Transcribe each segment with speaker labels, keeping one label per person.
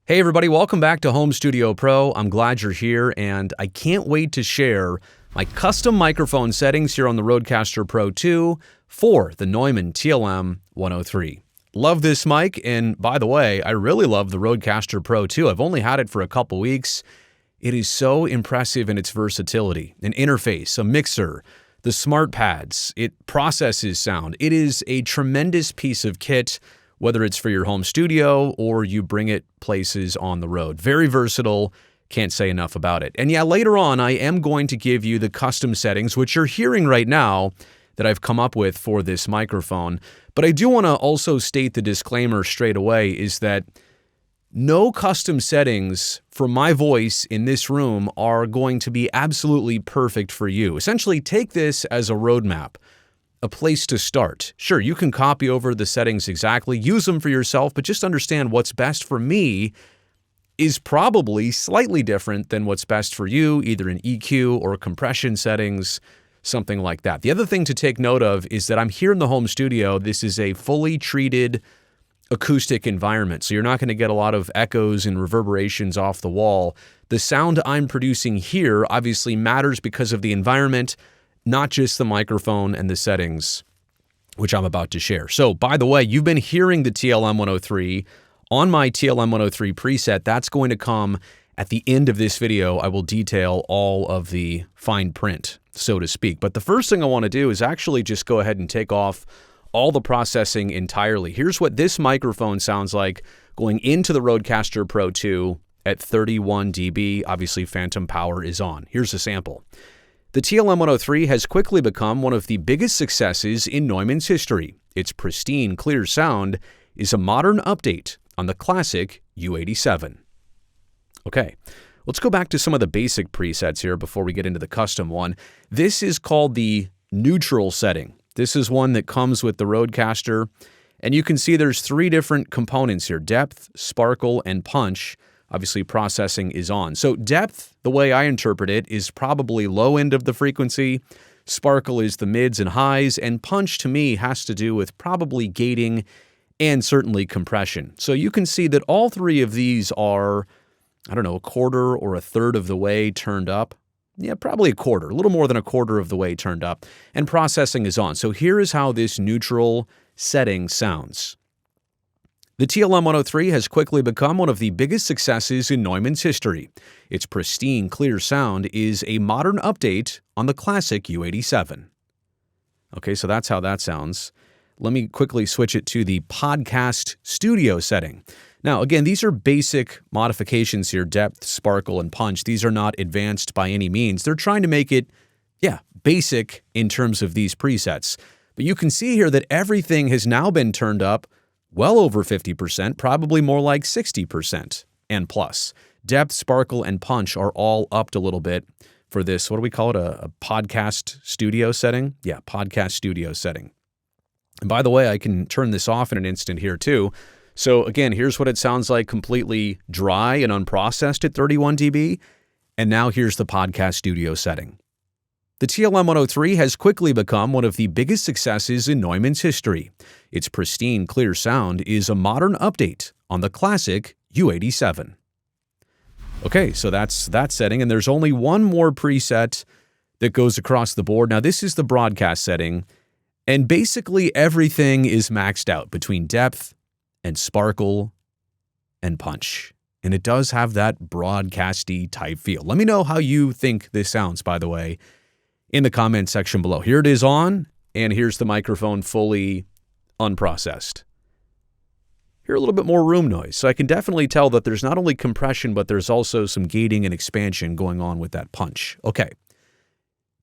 Speaker 1: Hey everybody, welcome back to Home Studio Pro. I'm glad you're here and I can't wait to share my custom microphone settings here on the Rodecaster Pro 2 for the Neumann TLM 103. Love this mic, and by the way, I really love the Rodecaster Pro 2. I've only had it for a couple weeks. It is so impressive in its versatility, an interface, a mixer, the smart pads, it processes sound. It is a tremendous piece of kit, whether it's for your home studio or you bring it places on the road. Very versatile, can't say enough about it. And yeah, later on, I am going to give you the custom settings, which you're hearing right now, that I've come up with for this microphone. But I do want to also state the disclaimer straight away is that no custom settings for my voice in this room are going to be absolutely perfect for you. Essentially, take this as a roadmap, a place to start. Sure, you can copy over the settings exactly, use them for yourself, but just understand what's best for me is probably slightly different than what's best for you, either in EQ or compression settings, something like that. The other thing to take note of is that I'm here in the home studio. This is a fully treated acoustic environment, so you're not going to get a lot of echoes and reverberations off the wall. The sound I'm producing here obviously matters because of the environment, not just the microphone and the settings, which I'm about to share. So, by the way, you've been hearing the TLM 103 on my TLM 103 preset. That's going to come at the end of this video. I will detail all of the fine print, so to speak. But the first thing I want to do is actually just go ahead and take off all the processing entirely. Here's what this microphone sounds like going into the Rodecaster Pro 2 at 31 dB. Obviously, phantom power is on. Here's a sample. The TLM 103 has quickly become one of the biggest successes in Neumann's history. Its pristine, clear sound is a modern update on the classic U87. Okay, let's go back to some of the basic presets here before we get into the custom one. This is called the neutral setting. This is one that comes with the Rodecaster, and you can see there's three different components here: depth, sparkle, and punch. Obviously, processing is on. So depth, the way I interpret it, is probably low end of the frequency. Sparkle is the mids and highs. And punch, to me, has to do with probably gating and certainly compression. So you can see that all three of these are, I don't know, a quarter or a third of the way turned up. Yeah, probably a quarter, a little more than a quarter of the way turned up. And processing is on. So here is how this neutral setting sounds. The TLM 103 has quickly become one of the biggest successes in Neumann's history. Its pristine, clear sound is a modern update on the classic U87. Okay, so that's how that sounds. Let me quickly switch it to the podcast studio setting. Now, again, these are basic modifications here: depth, sparkle, and punch. These are not advanced by any means. They're trying to make it, basic in terms of these presets. But you can see here that everything has now been turned up well over 50%, probably more like 60% and plus. Depth, sparkle, and punch are all upped a little bit for this. What do we call it? A podcast studio setting? Yeah, podcast studio setting. And by the way, I can turn this off in an instant here too. So again, here's what it sounds like completely dry and unprocessed at 31 dB. And now here's the podcast studio setting. The TLM 103 has quickly become one of the biggest successes in Neumann's history. Its pristine, clear sound is a modern update on the classic U87. Okay, so that's that setting, and there's only one more preset that goes across the board. Now, this is the broadcast setting, and basically everything is maxed out between depth and sparkle and punch. And it does have that broadcasty type feel. Let me know how you think this sounds, by the way, in the comment section below. Here it is on, and here's the microphone fully unprocessed. Hear a little bit more room noise. So I can definitely tell that there's not only compression, but there's also some gating and expansion going on with that punch. Okay.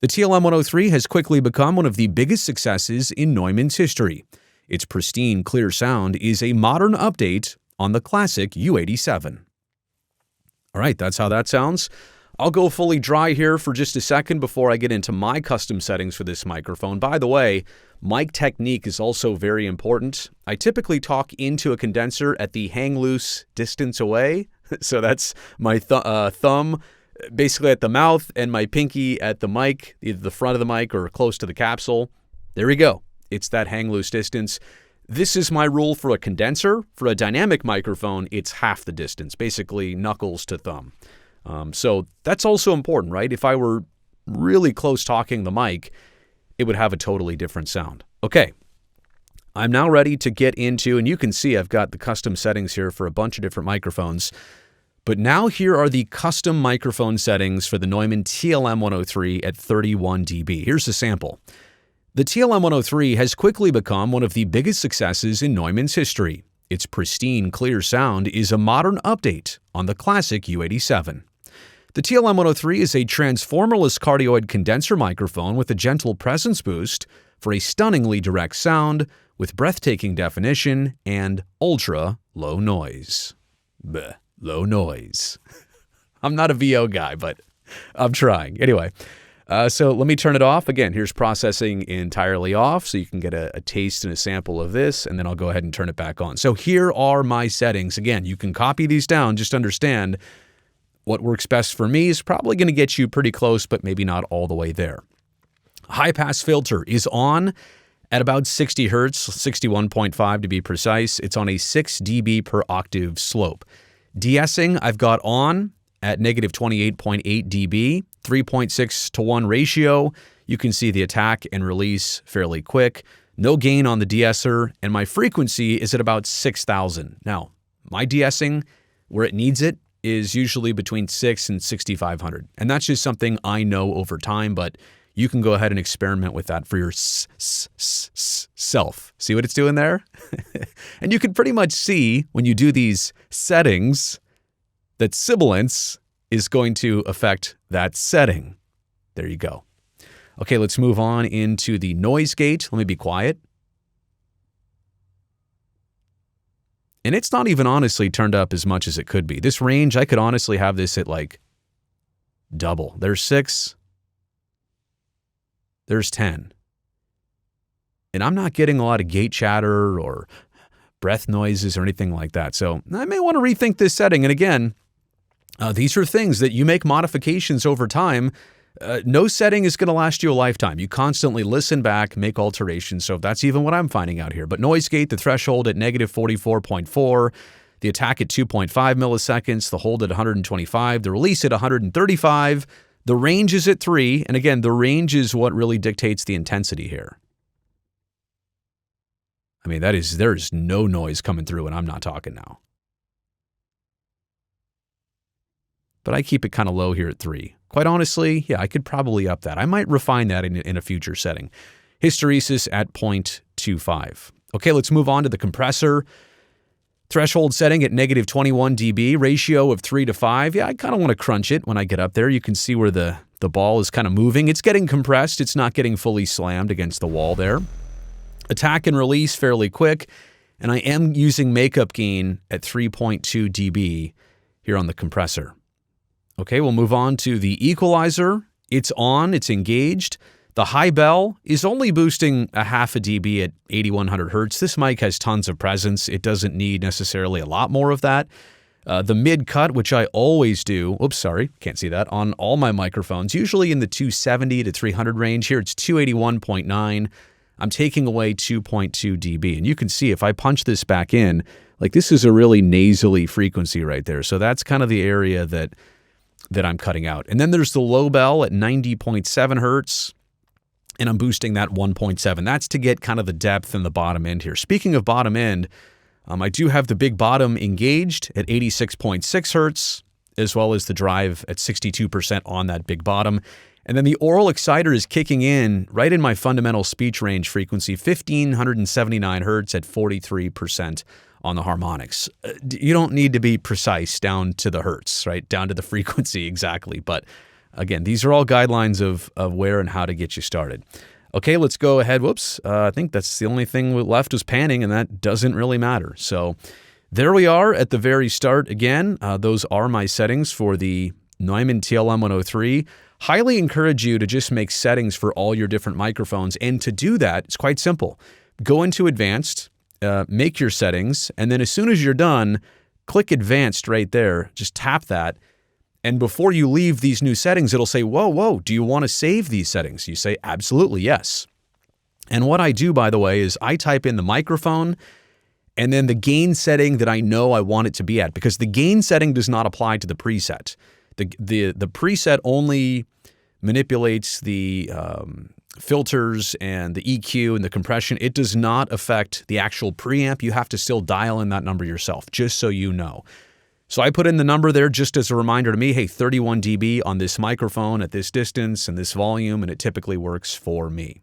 Speaker 1: The TLM 103 has quickly become one of the biggest successes in Neumann's history. Its pristine, clear sound is a modern update on the classic U87. All right, that's how that sounds. I'll go fully dry here for just a second before I get into my custom settings for this microphone. By the way, mic technique is also very important. I typically talk into a condenser at the hang loose distance away. So that's my thumb basically at the mouth and my pinky at the mic, either the front of the mic or close to the capsule. There we go. It's that hang loose distance. This is my rule for a condenser. For a dynamic microphone, it's half the distance, basically knuckles to thumb. So that's also important, right? If I were really close talking the mic, it would have a totally different sound. Okay, I'm now ready to get into, and you can see I've got the custom settings here for a bunch of different microphones. But now here are the custom microphone settings for the Neumann TLM 103 at 31 dB. Here's a sample. The TLM 103 has quickly become one of the biggest successes in Neumann's history. Its pristine, clear sound is a modern update on the classic U87. The TLM 103 is a transformerless cardioid condenser microphone with a gentle presence boost for a stunningly direct sound with breathtaking definition and ultra low noise. Bleh, low noise. I'm not a VO guy, but I'm trying. Anyway. So let me turn it off. Again, here's processing entirely off so you can get a taste and a sample of this, and then I'll go ahead and turn it back on. So here are my settings. Again, you can copy these down. Just understand what works best for me is probably going to get you pretty close, but maybe not all the way there. High pass filter is on at about 60 hertz, 61.5 to be precise. It's on a 6 dB per octave slope. De-essing I've got on at negative 28.8 dB, 3.6 to 1 ratio. You can see the attack and release fairly quick. No gain on the de-esser, and my frequency is at about 6,000. Now, my de-essing, where it needs it, is usually between 6 and 6,500. And that's just something I know over time, but you can go ahead and experiment with that for your self. See what it's doing there? And you can pretty much see when you do these settings that sibilance is going to affect that setting. There you go. Okay, let's move on into the noise gate. Let me be quiet. And it's not even honestly turned up as much as it could be. This range, I could honestly have this at like double. There's 6. There's 10. And I'm not getting a lot of gate chatter or breath noises or anything like that. So I may want to rethink this setting. And again, these are things that you make modifications over time. No setting is going to last you a lifetime. You constantly listen back, make alterations. So that's even what I'm finding out here. But noise gate, the threshold at negative 44.4, the attack at 2.5 milliseconds, the hold at 125, the release at 135, the range is at 3. And again, the range is what really dictates the intensity here. I mean, there's no noise coming through, and I'm not talking now. But I keep it kind of low here at 3. Quite honestly, yeah, I could probably up that. I might refine that in a future setting. Hysteresis at 0.25. Okay, let's move on to the compressor. Threshold setting at negative 21 dB, ratio of 3 to 5. Yeah, I kind of want to crunch it when I get up there. You can see where the ball is kind of moving. It's getting compressed. It's not getting fully slammed against the wall there. Attack and release fairly quick. And I am using makeup gain at 3.2 dB here on the compressor. Okay, we'll move on to the equalizer. It's on, it's engaged. The high bell is only boosting a half a dB at 8100 hertz. This mic has tons of presence. It doesn't need necessarily a lot more of that. The mid cut, which I always do, oops, sorry, can't see that, on all my microphones, usually in the 270 to 300 range. Here it's 281.9. I'm taking away 2.2 dB. And you can see if I punch this back in, like this is a really nasally frequency right there. So that's kind of the area that I'm cutting out. And then there's the low bell at 90.7 hertz, and I'm boosting that 1.7. That's to get kind of the depth in the bottom end here. Speaking of bottom end, I do have the big bottom engaged at 86.6 hertz, as well as the drive at 62% on that big bottom. And then the oral exciter is kicking in right in my fundamental speech range frequency, 1579 hertz at 43% on the harmonics. You don't need to be precise down to the hertz, right? Down to the frequency exactly. But again, these are all guidelines of where and how to get you started. Okay, let's go ahead. Whoops. I think that's the only thing left was panning, and that doesn't really matter. So there we are at the very start. Again, those are my settings for the Neumann TLM 103. Highly encourage you to just make settings for all your different microphones. And to do that, it's quite simple. Go into advanced, make your settings, and then as soon as you're done, click advanced right there. Just tap that. And before you leave these new settings, it'll say, whoa, do you want to save these settings? You say, absolutely, yes. And what I do, by the way, is I type in the microphone and then the gain setting that I know I want it to be at, because the gain setting does not apply to the preset. The preset only manipulates the filters and the EQ and the compression. It does not affect the actual preamp. You have to still dial in that number yourself, just so you know. So I put in the number there just as a reminder to me, hey, 31 dB on this microphone at this distance and this volume, and it typically works for me.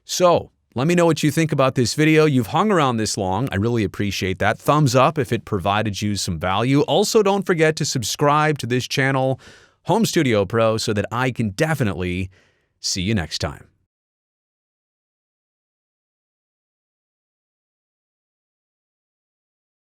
Speaker 1: So let me know what you think about this video. You've hung around this long. I really appreciate that. Thumbs up if it provided you some value. Also, don't forget to subscribe to this channel, Home Studio Pro, so that I can definitely see you next time.